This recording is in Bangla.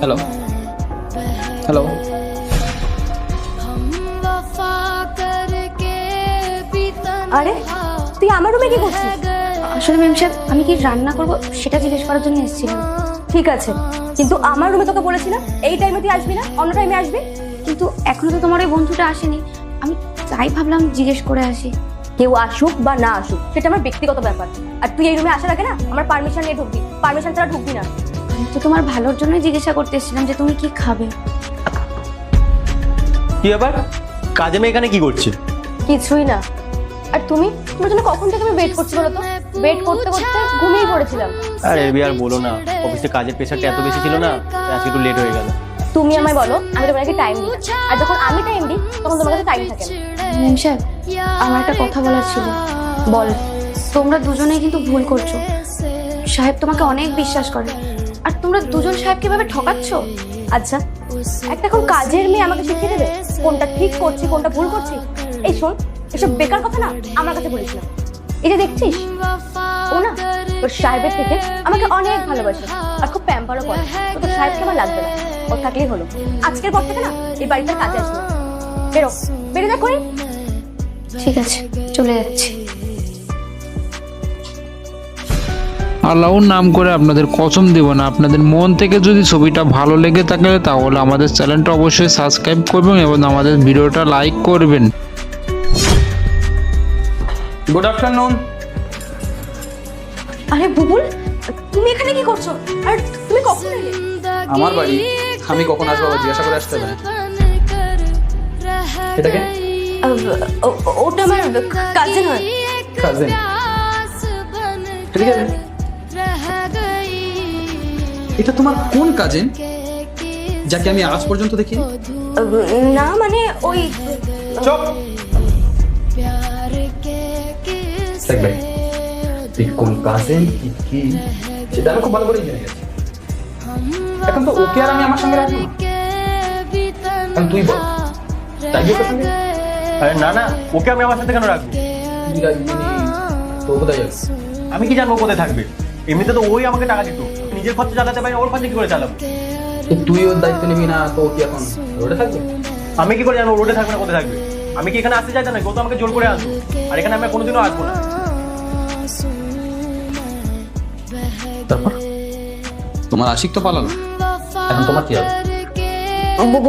হ্যালো হ্যালো আরে তুই আমার রুমে কি করছিস? আসলে ম্যাম সাহেব আমি কি রান্না করব সেটা জিজ্ঞেস করার জন্য এসেছিলাম। ঠিক আছে, কিন্তু আমার রুমে তোকে বলেছি না এই টাইমে তুই আসবি না, অন্য টাইমে আসবি। কিন্তু এখনো তো তোমার ওই বন্ধুটা আসেনি, আমি তাই ভাবলাম জিজ্ঞেস করে আসি। কেউ আসুক বা না আসুক সেটা আমার ব্যক্তিগত ব্যাপার, আর তুই এই রুমে আসার আগে না আমার পারমিশন নিয়ে ঢুকবি, পারমিশন ছাড়া ঢুকবি না। আমি তো তোমার ভালোর জন্যই জিজ্ঞাসা করতে এসেছিলাম যে তুমি কি খাবে। কি ব্যাপার, কাজে মেয়ে এখানে কি করছে? কিছুই না। আর তুমি, তোমার জন্য কখন থেকে আমি ওয়েট করছি বলো তো? ওয়েট করতে করতে ঘুমিয়ে পড়েছিলাম। আরে এবি আর বলো না, অফিসে কাজের প্রেশারটা এত বেশি ছিল না, আজকে একটু লেট হয়ে গেল। তুমি আমায় বলো আমি তোমাকে টাইম দিই, আর যখন আমি টাইম দিই তখন তোমার কাছে টাইম থাকে না। ম্যাম সাহেব আমার একটা কথা বলার ছিল। বল। তোমরা দুজনেই কিন্তু ভুল করছো। সাহেব তোমাকে অনেক বিশ্বাস করে, আর তোমরা দুজন সাহেবকে এভাবে ঠকাচ্ছ। আচ্ছা, একটা এখন কাজের মেয়ে আমাকে শিখিয়ে দেবে কোনটা ঠিক করছি কোনটা ভুল করছি? এই শোন, এসব বেকার কথা না আমার কাছে বলিস না। এই যে দেখছিস ও না তোর সাহেবের থেকে আমাকে অনেক ভালোবাসে আর খুব প্যাম্পারও করে। ও তোর সাহেবকে আমার লাগবে না, ও থাকলেই হলো। আজকের পর থেকে না এই বাড়িতে কাজে আসবে। বেরো, বেরো যা করি। ঠিক আছে, চলে যাচ্ছি। আল্লাহর নাম করে আপনাদের কসম দেব না, আপনাদের মন থেকে যদি ছবিটা ভালো লেগে থাকে তাহলে আমাদের চ্যানেলটা অবশ্যই সাবস্ক্রাইব করবেন এবং আমাদের ভিডিওটা লাইক করবেন। Good afternoon. আরে বুবুল, তুমি এখানে কি করছো? আর তুমি কখন এলে? আমার বাড়ি, আমি কখন আসবো আবার জিজ্ঞাসা করে আসতে হবে? এটাকে ওটা আমার কাজিন হয়। কাজিন? ঠিক আছে, এটা তোমার কোন কাজিন যাকে আমি আজ পর্যন্ত দেখিনি? না মানে ওই চুপ। দেখ ভাই, তুই কোন কাজিন কি সেটা আমি খুব ভালো করেই জেনে গেছি। এখন তো ওকে আর আমি আমার সঙ্গে রাখবো না। এখন তুই বল, তাই ওকে সঙ্গে? আরে না না, ওকে আমি আমার সাথে কেন রাখবো? তুই রাখবি নি, তো কোথায় যাবে? আমি কি জানবো কোথায় থাকবে? এমনিতে তো ওই আমাকে টাকা দিত, নিজের খরচা চালাতে পারি না, ওর খরচা কি করে চালাবো? তো তুই ওর দায়িত্ব নিবি না, তো ও কি এখন রোডে থাকবে? আমি কি করে জানবো রোডে থাকবে না কোথায় থাকবে? আমি কি এখানে আসতে চাইতাম না? ও তো আমাকে জোর করে আসবো, আর এখানে আমি কোনোদিনও আসবো না। তারপর তোমার আশিক তো পালালো, এখন তোমার কি হবে? বুবুল